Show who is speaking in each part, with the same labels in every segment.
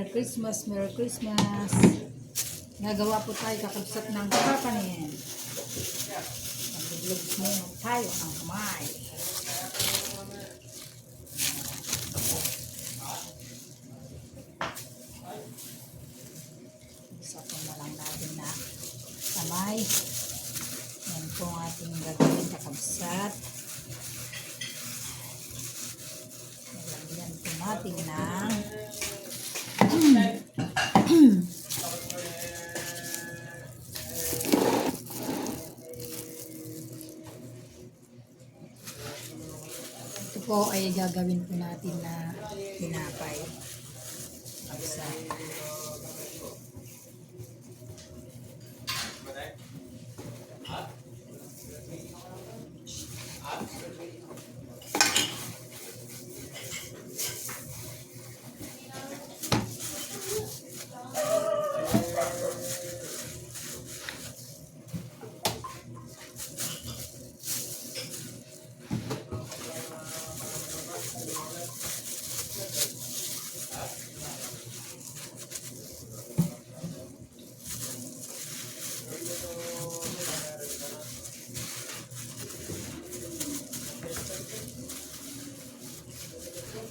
Speaker 1: Merry Christmas, Merry Christmas. Nagawa po tayo kakabsat ng kakanin. Pagbiblog mo tayo ng kamay. Isa po na lang natin na kamay. Yan po ang ating gagawin kakabsat. Nalagyan po natin ng ito po ay gagawin po natin na tinapay. Isa.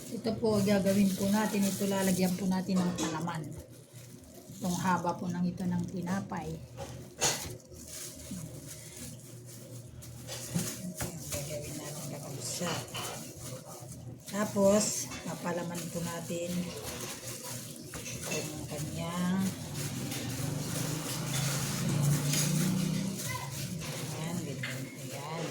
Speaker 1: Ito po gagawin po natin, ito lalagyan po natin ng palaman. Itong haba po ng ito ng tinapay. Gagawin natin kakabsat. Tapos, papalaman po natin itong kanyang yan, yan.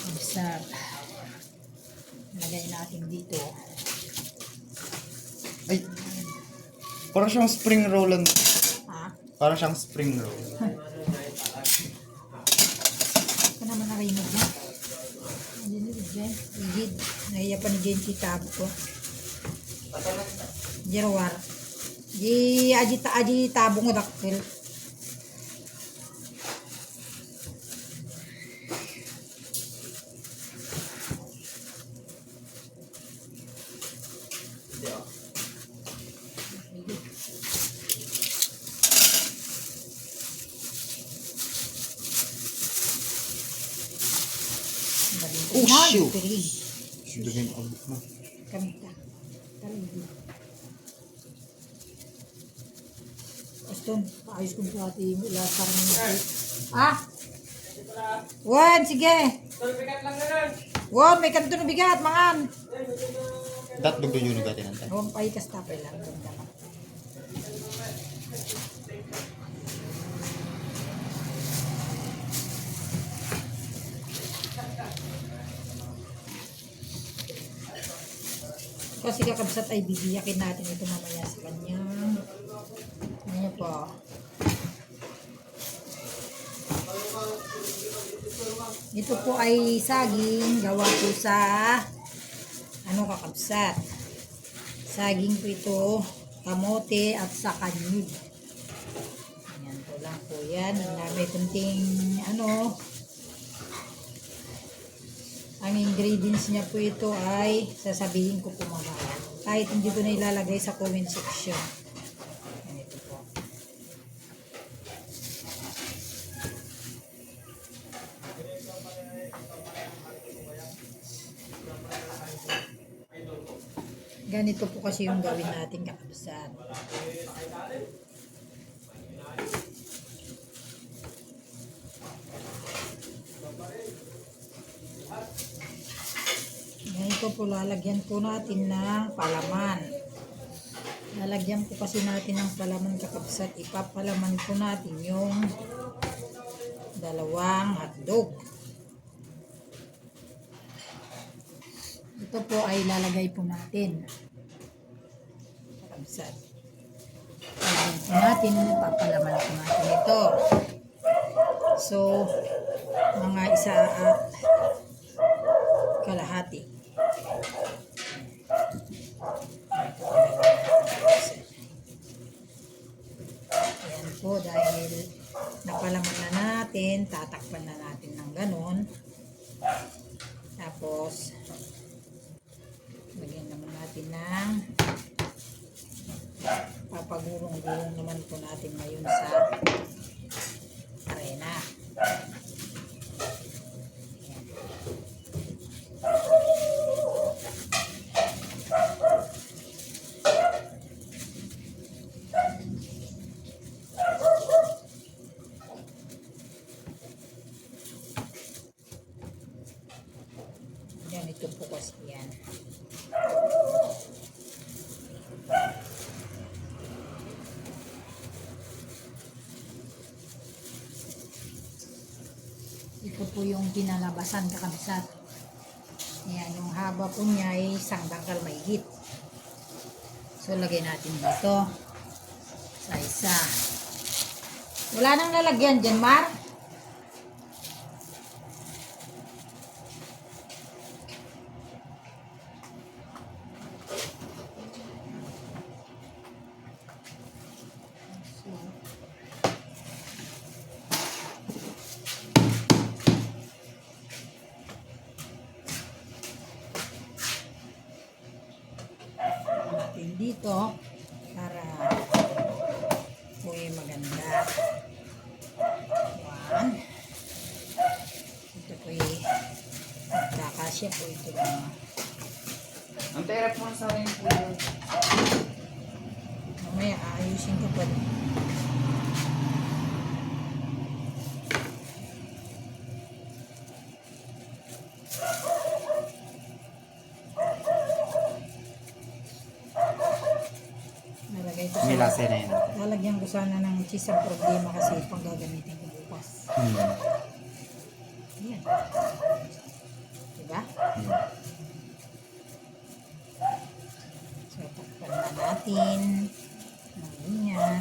Speaker 1: Kabsat. Lagay natin dito.
Speaker 2: Ay, parang siyang spring roll.
Speaker 1: Ha?
Speaker 2: Parang siyang spring roll.
Speaker 1: Ito naman narinig na. Hindi Jen. Igid. Nahiya pa ni Jen si tabo ko. Jerwar. Aji tabo ko daktil.
Speaker 2: Oh, shoot. Sudah game abot na.
Speaker 1: Kamita. Taligi. Aston, paayos ko sa ating lahat para mga ah? Wan, sige. Wan, may kanto na bigat, mangan.
Speaker 2: Dat dugdo yun natin nantay.
Speaker 1: Wan, pahikas tapay lang. Kasi kakabsat ay bibiyakin natin ito mamaya sa kanya. Ano po? Ito po ay saging gawa po sa kakabsat. Saging po ito, kamote at saka nyug. Ayan po lang po yan. May kunting ang ingredients niya po ito ay sasabihin ko po mamaya. Kahit hindi ko na ilalagay sa comment section. Ito po. Ganito po kasi yung gawin natin kakabsat. Ganito po lalagyan po natin ng palaman. Lalagyan po kasi natin ng palaman kakabsat. Ipapalaman po natin yung dalawang hotdog. Ito po ay lalagay po natin. Kakabsat. Lalagyan po natin, papalaman po natin ito. So, mga isa at kalahati. Ayan po, dahil napalaman na natin, tatakpan na natin ng ganon. Tapos, lagyan naman natin ng papagulong-gulong naman po natin ngayon sa arena. Ganito po kasi yan. Ito po yung pinalabasan kakabsat. Ayan, yung haba po niya ay isang dangkal mahigit. So, lagay natin dito. Sa isa. Wala nang lalagyan dyan, Mar. Natin dito para po yung maganda. One. Ito po yung magkakasya po ito lang.
Speaker 2: Ang pera po sa akin po yun.
Speaker 1: Mamaya aayusin ko pa. Nalagay ko
Speaker 2: May
Speaker 1: sa
Speaker 2: lasa na yun.
Speaker 1: lalagyan ko sana ng cheese ang problema kasi pang gagamitin ko bukas. Ayan. Diba? So, takpan na natin. Ganyan.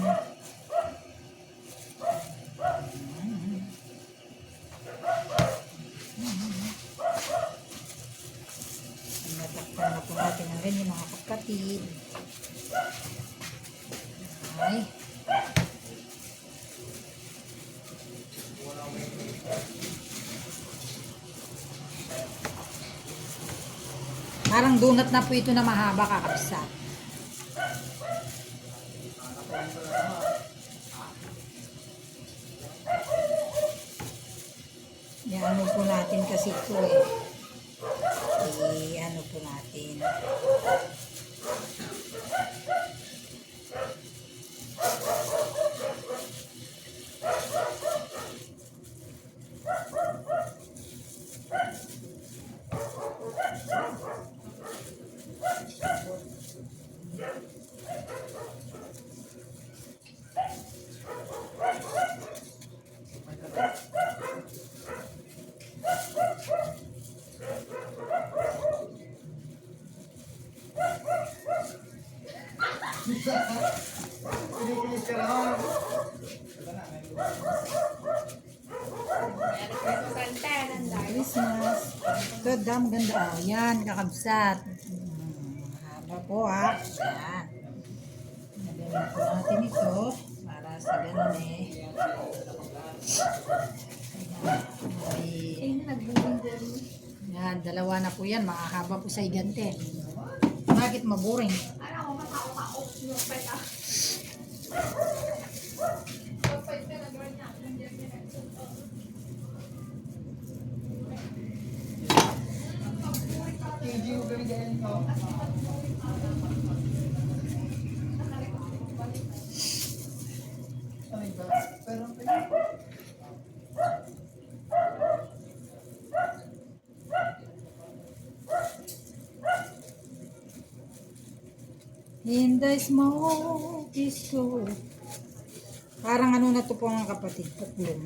Speaker 1: Natakpan na po natin ang ganyan mga kapatid. Okay. Parang donut na po ito na mahaba kakabsat. Ano po natin kasi ito eh. Ano po natin. Christmas. Ito, dam ganda. Oh, yan, kakabsat. Haba po ha. Yan. Nagaling po natin ito para sa ganun eh. Yan, dalawa na po yan. Makahaba po sa igante. Bakit maboring? In the smoke is so. Parang ano na to po mga kapatid, tatlong.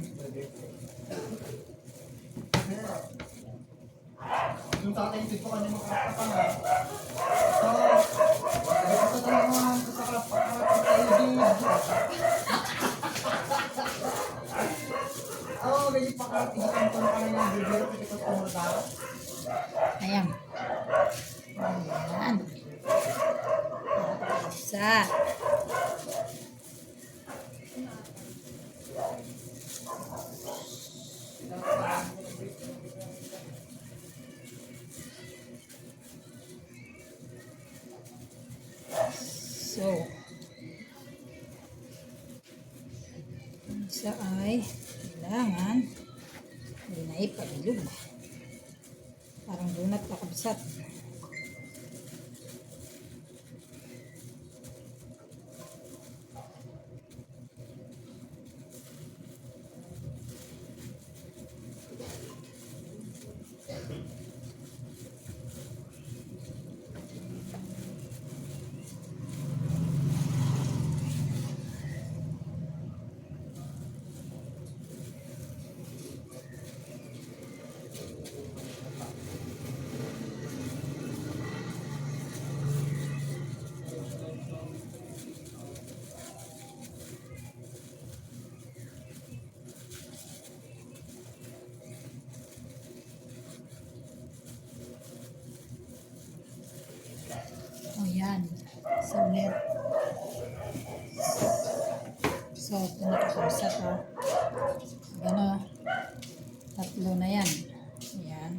Speaker 3: Yung tatay po kanina makakapanga. Ito talaga mga oh, ganyan pa kakatigitan ko na kanina ng bibiro kita sa tumulda.
Speaker 1: Ayan. Ayan. Isa. So, isa ay kailangan hindi na ipabilog. Parang donut na kabsat. O yan. So, ulit. So, ito na kakabsat ha. Gano. Tatlo na yan. Ayan.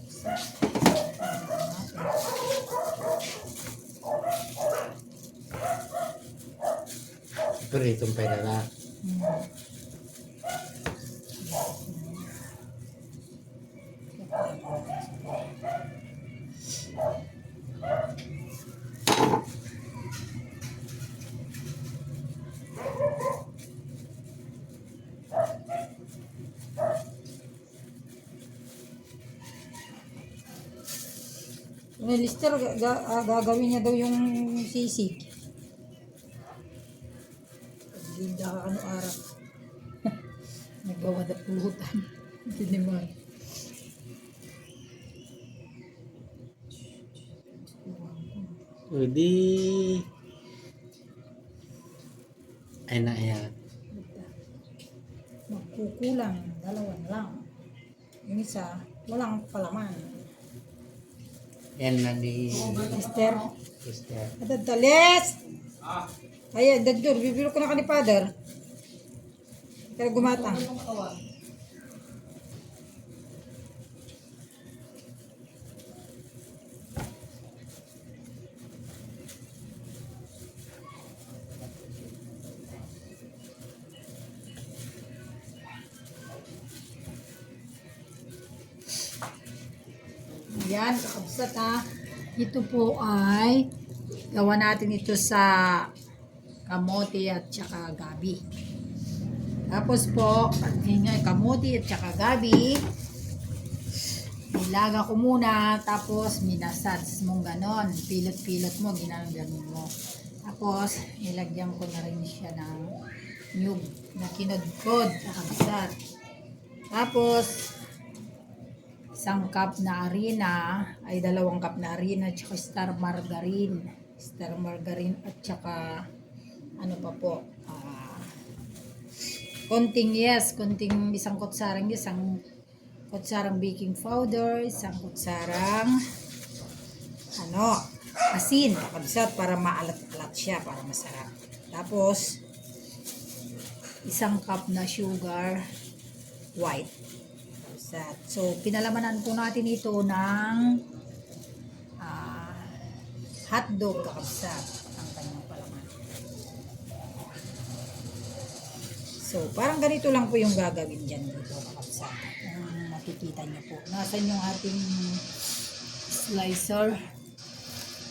Speaker 1: So,
Speaker 2: Pero itong pera na.
Speaker 1: Lister, gagawin niya daw yung sisig. Hindi ka ano-ara. Nagawa na pulutan. Hindi naman.
Speaker 2: O di... Ay na yan.
Speaker 1: Magkukulang. Dalawa na lang. Yung isa, walang palaman.
Speaker 2: Yan na di...
Speaker 1: Lister.
Speaker 2: Sister.
Speaker 1: Adadalis! Ay, dadyor. Bibiro ko na ka ni Father. Kaya gumatang. Yan, kakabsat ha. Ito po ay gawa natin ito sa kamote at saka gabi. Tapos po, pagkingay kamote at saka gabi, nilaga ko muna, tapos minasats mong ganon. Pilot-pilot mo, ginaganon mo. Tapos, nilagyan ko na rin siya ng nyug na kinodkod, kakabsat. Tapos, isang cup na harina, ay 2 cup na harina, at saka star margarine at saka ano pa po, konting isang kutsarang baking powder, isang kutsarang asin, kakabsat, para maalat-alat siya, para masarap. Tapos isang cup na sugar white. So, pinalamanan po natin ito ng hotdog, kakabsat, ang kanyang palaman. So, parang ganito lang po yung gagawin dyan dito, kakabsat. Kung makikita nyo po. Nasaan yung ating slicer?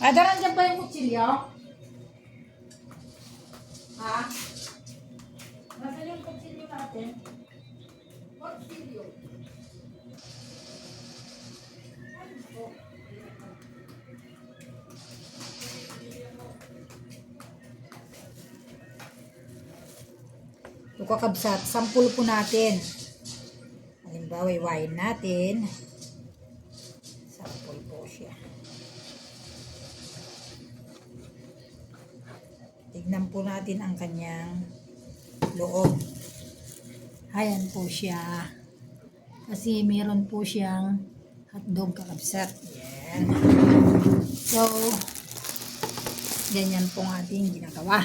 Speaker 1: Daran dyan ba yung kutsilyo? Ha? Nasaan yung kutsilyo natin? Kutsilyo. Ito kakabsat, sample po natin. Halimbawa, i-wine natin. Sample po siya. Tignan po natin ang kanyang loob. Ayan po siya. Kasi meron po siyang hotdog, kakabsat. Yan. So, ganyan pong ating ginagawa.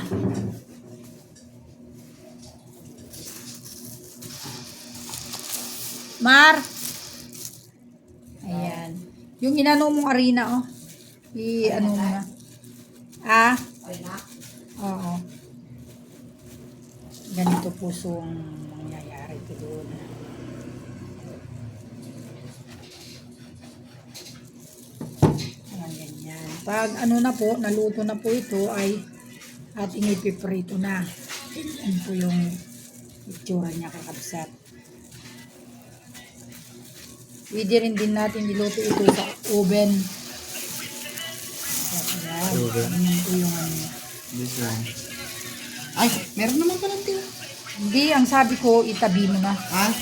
Speaker 1: Mar! Ayan. Yung inano mong harina, oh. I-ano mo na. Ah,
Speaker 3: Ay na.
Speaker 1: oo. Ganito po ang mangyayari ko doon. Parang ganyan. Pag ano na po, naluto na po ito ay ating ipiprito na. Yan po yung itsura niya kakabsat. Pwede rin din natin niluto ito sa oven. Ayan.
Speaker 2: Oven.
Speaker 1: Yan po yung ano.
Speaker 2: This one. Ay, meron naman pala tira.
Speaker 1: Hindi, ang sabi ko, itabi mo na.
Speaker 2: Ah?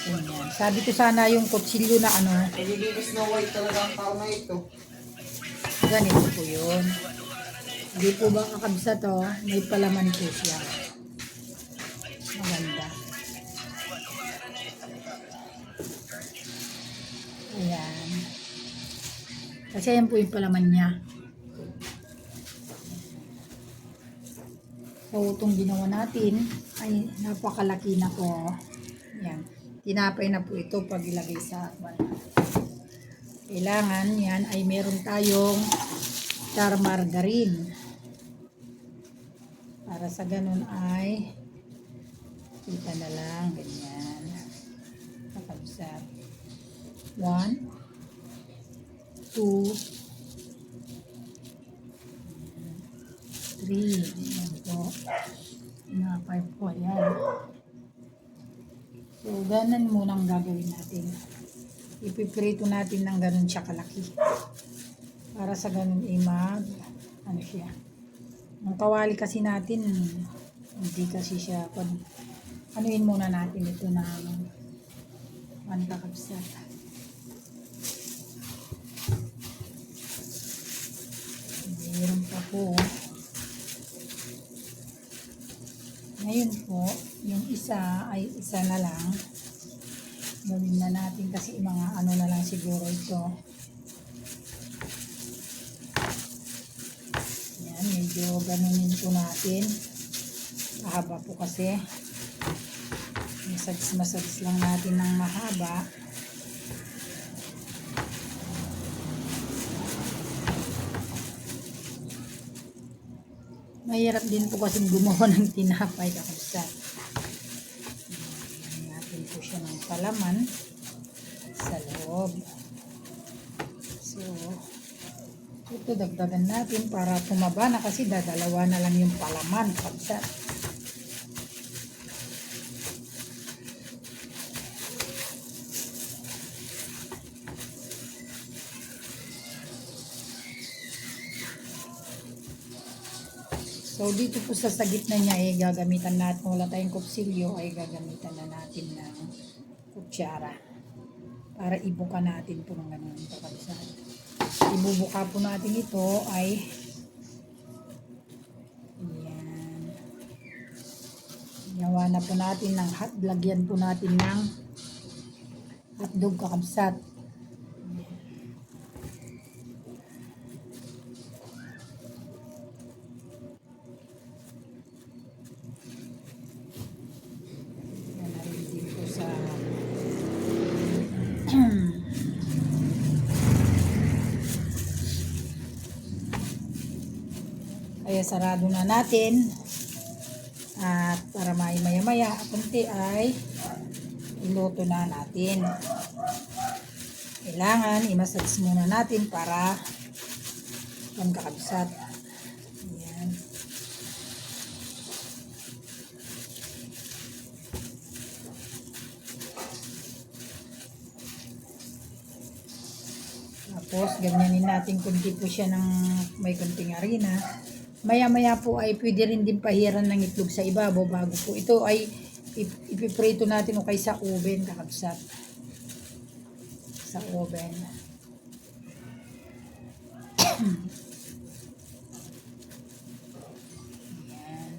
Speaker 1: Ganyan. Sabi ko sana yung kutsilyo na ano,
Speaker 2: Nagiging Snow White talaga ang tao na ito.
Speaker 1: ganito po yun. Hindi po ba kakabsa to? May palaman po siya. Maganda. Ayan. Kasi yan po yung palaman niya. So, itong ginawa natin ay napakalaki na po. Yan. Tinapay na po ito pag ilagay sa kailangan yan ay meron tayong char margarine. Para sa ganun ay kita na lang ganyan. Kakabsat. 1 2 3 yan po. Tinapay po yan. So, ganan munang gagawin natin. Ipiprito natin ng ganun siya kalaki. Para sa ganun ay ano siya. Ang kawali kasi natin, hindi kasi siya, anuin muna natin ito na kakabsat. Meron pa po. Ngayon po, yung isa ay isa na lang. Gawin na natin kasi mga ano na lang siguro ito. Yan, medyo ganunin po natin. Mahaba po kasi. Masags lang natin ng mahaba. Mahirap din po kasi gumawa ng tinapay kakabsat. Lagyan natin po siya ng palaman sa loob. So, ito dagdagan natin para tumaba na kasi dadalawa na lang yung palaman kakabsat. So, dito po sa gitna niya ay gagamitan natin, kung wala tayong kutsilyo, ay gagamitan na natin ng kutsara. Para ibuka natin po ng ganun kakabsat. Ibubuka po natin ito ay yan. Gawa na po natin ng lagyan po natin ng hotdog kakabsat. Kaya sarado na natin at para maya kunti ay iluto na natin. Kailangan i-massage muna natin para pangkakabsat. Ayan. Tapos ganyanin natin kunti po siya ng may kunting harina. Maya po ay pwede rin din pahiran ng itlog sa ibabaw bago po ito ay ipiprito natin o kay sa oven kakabsat. Sa oven. Ayan.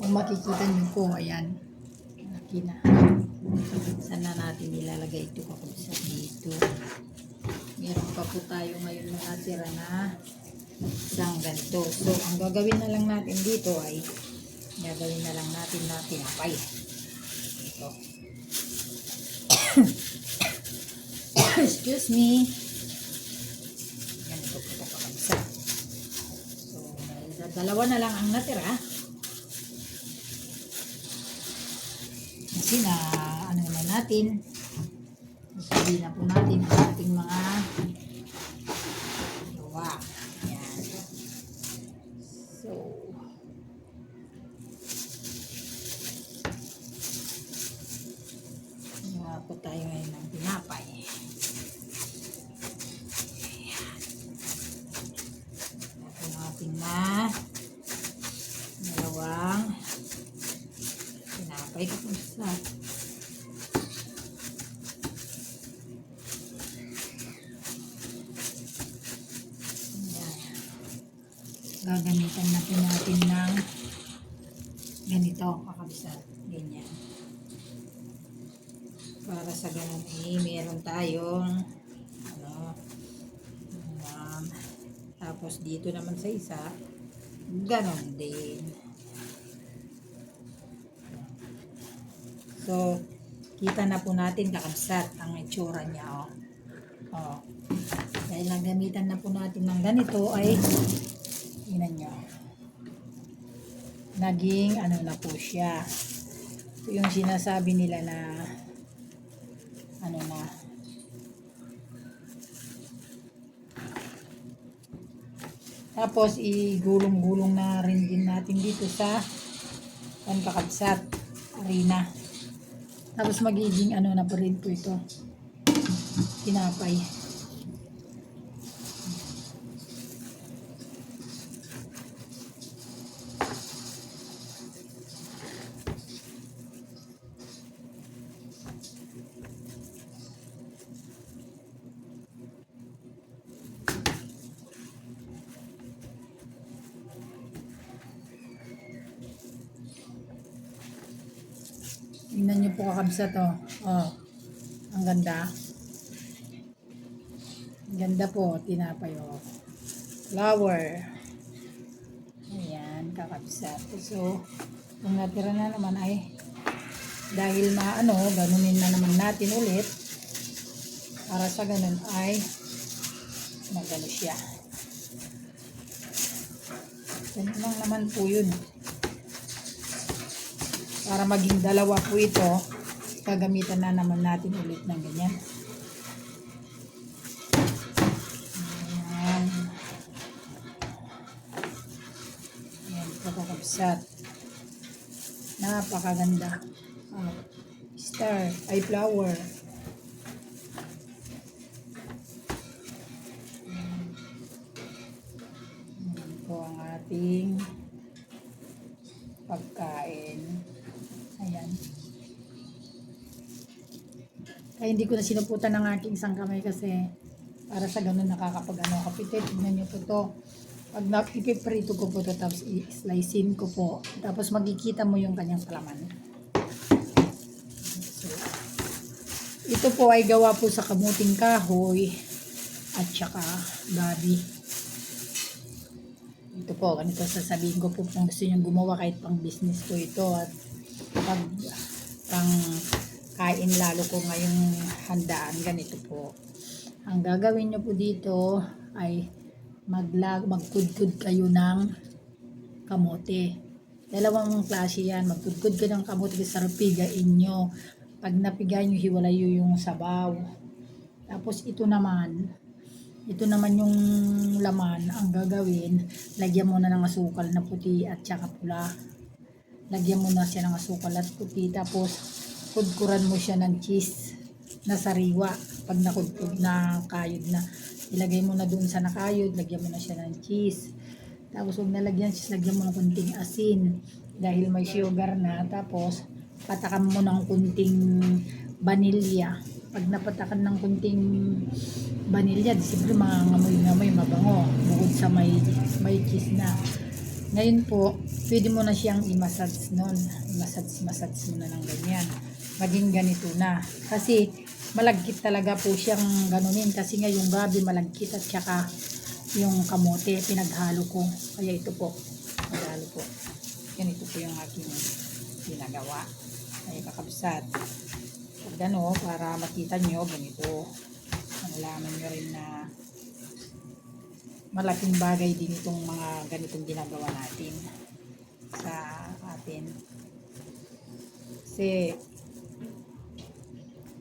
Speaker 1: Kung makikita niyo po, ayan. Laki na. Saan na natin ilalagay ito kakabsat dito. Meron pa po tayo ngayon na natira na isang ganito. So, ang gagawin na lang natin dito ay gagawin na lang natin na tinapay. ito. Excuse me. Ganito po ito kakabsat. So, dalawa na lang ang natira. Kasi na ano na natin. Sabi na po natin ang ating mga gawa. Yan. So, gawa po tayo ngayon ng tinapay. Ito natin na dalawang tinapay kapusa. Gagamitan na po natin ng ganito kakabsat, ganyan, para sa ganun meron tayong ano, tapos dito naman sa isa ganon din. So kita na po natin kakabsat ang itsura niya. Dahil nagamitan na po natin ng ganito ay tingnan nyo, naging ano na po siya. Ito yung sinasabi nila na ano na, tapos igulong-gulong na rin din natin dito sa kakabsat arena. Tapos magiging ano na po rin po ito, tinapay. Tingnan nyo po kakabsat, ang ganda. Ang ganda po, tinapay, flower. Ayan, kakabsat. So, kung natira na naman ay, dahil ganunin na naman natin ulit, para sa ganun ay, magano siya. Ganun lang naman po yun. Para maging dalawa po ito, gagamitan na naman natin ulit ng ganyan. Ayan. Ayan, kakabsat. Napakaganda. Star, ay flower. Ayan po ang ating pagkain. Ayan. Kaya hindi ko na sinuputan ng aking isang kamay kasi para sa ganun nakakapag-ano kapitit. Tignan nyo po to. Pag napipiprito ko po to, tapos i-slicein ko po. Tapos makikita mo yung kanyang palaman. So, ito po ay gawa po sa kamuting kahoy at saka gabi. Ito po, ganito sasabihin ko po kung gusto nyo gumawa kahit pang business po ito at pag pang kain lalo ko ngayong handaan, ganito po. Ang gagawin nyo po dito ay magkudkud kayo ng kamote. Dalawang klase yan. Magkudkud kayo ng kamote sa pigain nyo. Pag napiga nyo, hiwalay yung sabaw. Tapos ito naman yung laman. Ang gagawin, lagyan mo na ng asukal na puti at saka pula. Lagyan mo na siya ng asukal at puti. Tapos kudkuran mo siya ng cheese na sariwa. Pag nakudkud na kayod na, ilagay mo na doon sa nakayod, lagyan mo na siya ng cheese. Tapos huwag nalagyan cheese, lagyan mo ng kunting asin dahil may sugar na. Tapos patakan mo ng kunting vanilya. Pag napatakan ng kunting vanilya, siyempre mangangamoy-ngamoy, mabango. Bukod sa may cheese na. Ngayon po, pwede mo na siyang i-massage nun. Massage mo na ng ganyan. Maging ganito na. Kasi malagkit talaga po siyang ganunin. Kasi nga yung gabi malagkit at saka yung kamote pinaghalo ko. Kaya ito po. Pinaghalo po. Ganito po yung aking ginagawa. ay kakabsat. Pag ano, para makita nyo, ganito. Malaman nyo rin na malaking bagay din itong mga ganitong ginagawa natin sa atin. Kasi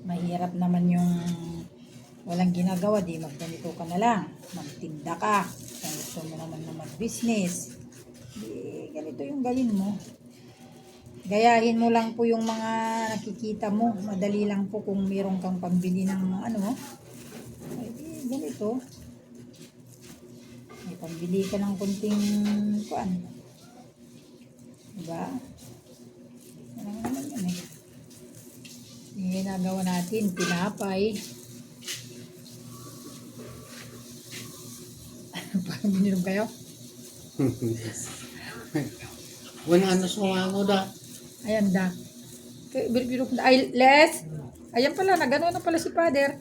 Speaker 1: mahirap naman yung walang ginagawa, di magganito ka na lang, magtinda ka. Kung gusto mo naman na mag-business, di ganito yung gawin mo. Gayahin mo lang po yung mga nakikita mo. Madali lang po kung mayroon kang pambili ng ano, ay di ganito. May pambili ka ng kunting kuan. Diba? Ano naman yun eh. Yung ginagawa natin, tinapay. Parang bininom kayo?
Speaker 2: Wala na sa ako da.
Speaker 1: Ayan da. Ay, Les! Ayan pala, nagano na pala si Father.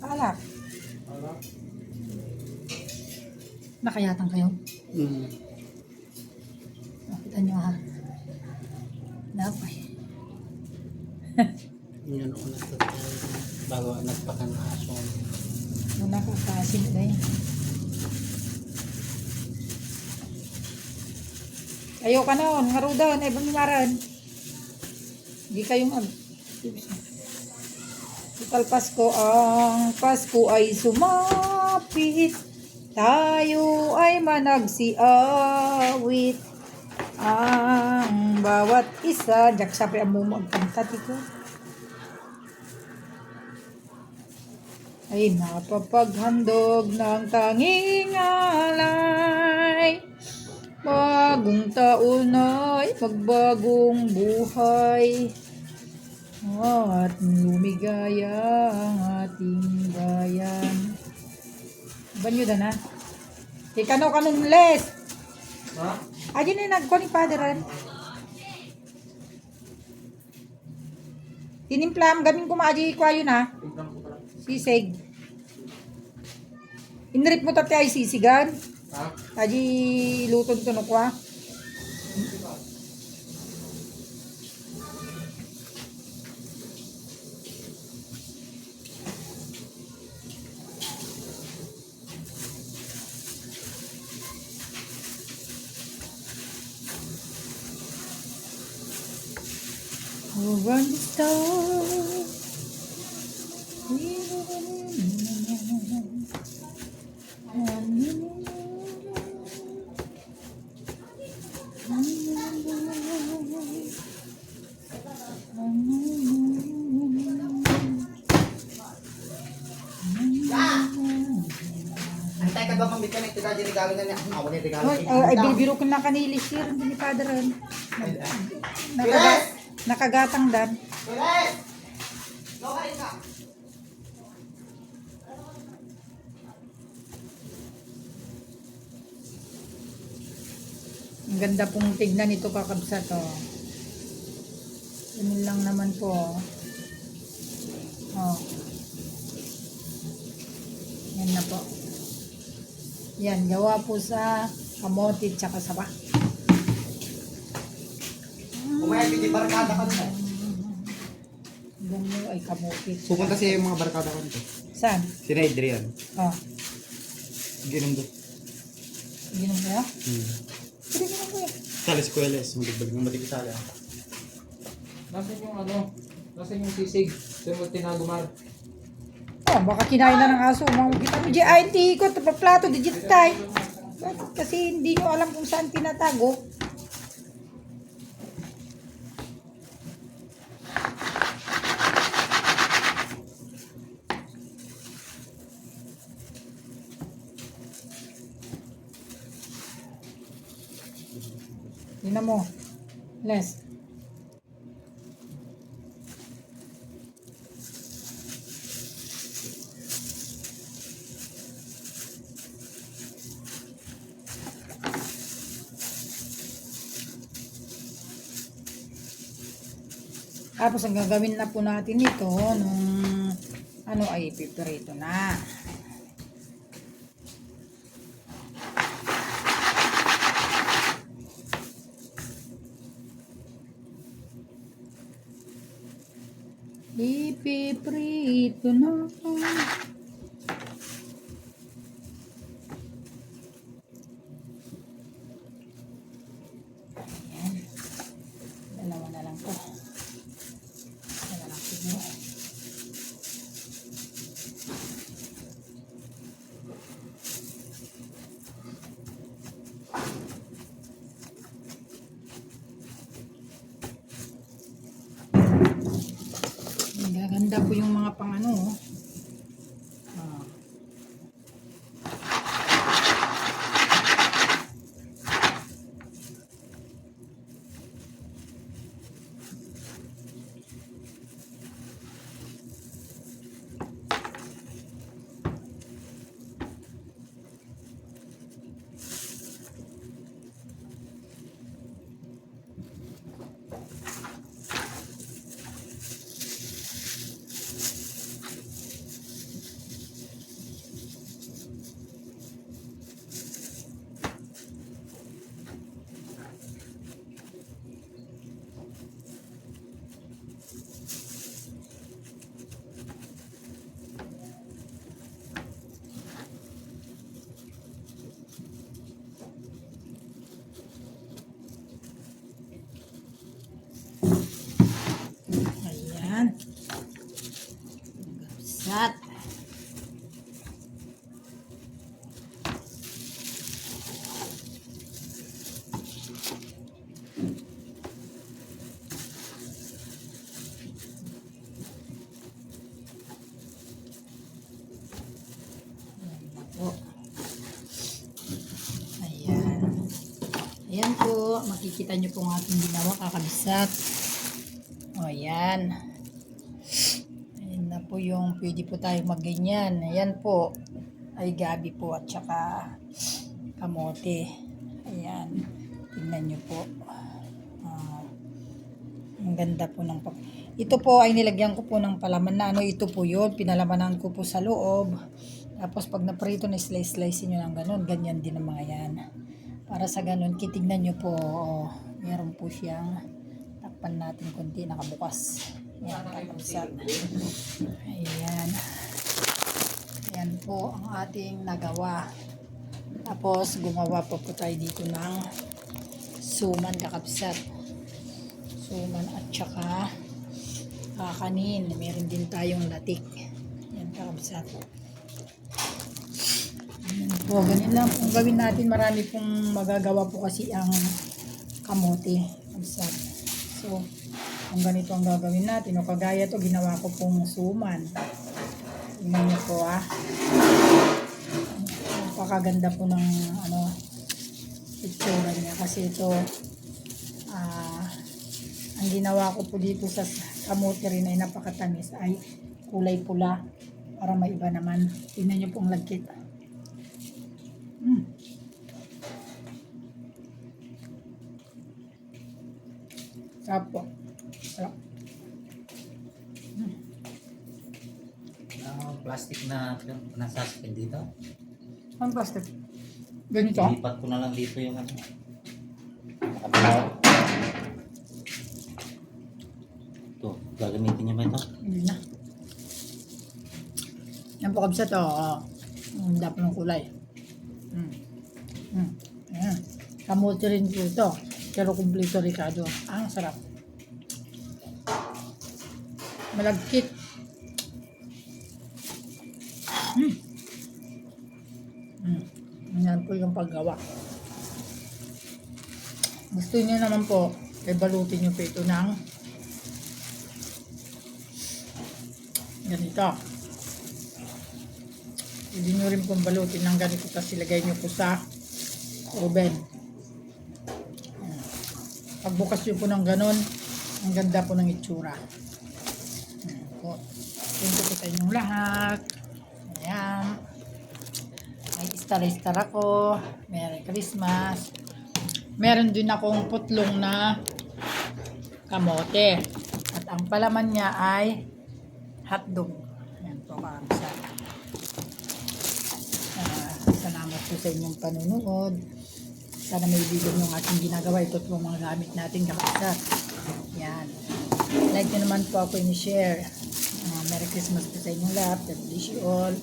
Speaker 1: Alak. Nakayatang kayo? Nakita nyo ha. Napay.
Speaker 2: Yan ako nagtatay. Bago nagpakanaso.
Speaker 1: Muna ka kasin na yan. Ayaw ka noon, ngarudan, ay bumimaran. Hindi kayong Total Pasko, ang Pasko ay sumapit. Tayo ay managsiawit. Ang bawat isa, jak sabi ang mumagkantat ko. Ay napapaghandog ng tanging alay. Bagong taon ay magbagong buhay. At lumigaya ang ating bayan. Banyo na na. Kano kanong Les?
Speaker 3: Ha?
Speaker 1: Ayan na nagko ni Father. Tinimplam gamin ko maaji kwayo na.
Speaker 3: Tignan ko pala.
Speaker 1: Sisig. Inrip mo tati ay sisigan.
Speaker 3: Ha?
Speaker 1: Aji luton to no kwa. Over the stars.
Speaker 3: Antay ka ba pambita na kita di regalo na niya? Ako ni regalo.
Speaker 1: Ay, bibiro ko na kanili sir, hindi ni Father. Nakagatang dan.
Speaker 3: Piles! Lokarin ka!
Speaker 1: Ang ganda pong tignan ito kakabsa to. Ganun lang naman po. Oh. Yan na po. Yan, gawa po sa kamote tsaka saba.
Speaker 3: Kumaya piti barkada ka na.
Speaker 1: Ganun ay kamote.
Speaker 2: Pupunta siya yung mga barkada ko nito.
Speaker 1: Saan?
Speaker 2: Si Adrian.
Speaker 1: Oh.
Speaker 2: Ginom doon.
Speaker 1: Ginom kayo? Pwede ginom kayo.
Speaker 2: Sali si Kuya Les. Magdagbag ng matikisali.
Speaker 3: Nasaan yung ano? Nasaan yung sisig? Saan mo tinagumar?
Speaker 1: Oh, baka kinain na ng aso. Kita mo, ay, hindi ko. Plato, digit tayo. Bakit? Kasi hindi nyo alam kung saan tinatago. Tingnan mo. Les. Tapos ang gagawin na po natin ito nung ano ay piperito na. Ipiprito na. Ayan. Dalawa na lang to. Dalawa lang siguro. Gaganda po yung mga pang ano. Oh. Ah. Ayan. Gabsat. Po. Ayan. Ayan po. Makikita nyo po ang ating ginawa kakabisat. O, ayan. Ayan na po yung pwede po tayo magganyan. Ayan po. Ay gabi po at saka kamote. Ayan. Tingnan nyo po. Ang ganda po ng ito po ay nilagyan ko po ng palaman na ano. Ito po yun. Pinalamanan ko po sa loob. Tapos pag naprito na slice nyo ng ganun, ganyan din ang mga yan. Para sa ganun, kitignan nyo po, meron po siyang takpan natin konti, nakabukas. Yan, kakabsat. Ayan. Ayan po ang ating nagawa. Tapos gumawa po tayo dito ng suman kakabsat. Suman at saka kakanin. Meron din tayong latik. Yan kakabsat. Po, ganyan lang kung gawin natin, marami pong magagawa po kasi ang kamote. So, kung ganito ang gagawin natin, o kagaya to ginawa ko pong suman. Tingnan niyo po napakaganda po ng ano, itsura niya. Kasi ito, ang ginawa ko po dito sa kamote rin ay napakatamis, ay kulay pula para may iba naman. Tingnan niyo pong lagkit. Sarap po. Sarap.
Speaker 2: Plastic na nasasakyan dito.
Speaker 1: Ang plastic. Ganito?
Speaker 2: Ilipat ko na lang dito yung ano. Nakabilaw. Ito, gagamitin niyo ba ito?
Speaker 1: Hindi na. Yan po kabisa to. Ang dap ng kulay. Ayan. Kamote rin po ito. Pero kumpleto Ricardo. Ang sarap. Malagkit. Yan po yung paggawa. Gusto niyo naman po, ay balutin niyo po ito ng ganito. Pwede nyo rin pong balutin ng ganito, tapos ilagay nyo po sa oven. Pagbukas nyo po ng ganon, ang ganda po ng itsura. Thank you po sa inyong lahat. Ayan. May star ako. Merry Christmas. Meron din akong putlong na kamote. At ang palaman niya ay hotdog. Ayan po kakamsa. Salamat po sa inyong panunood. Sana may video yung ating ginagawa. Ito po mga gamit natin kakasat. Yan. Like nyo naman po ako i-share. Merry Christmas po sa inyong lahat. God bless you all.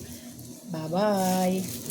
Speaker 1: Bye-bye.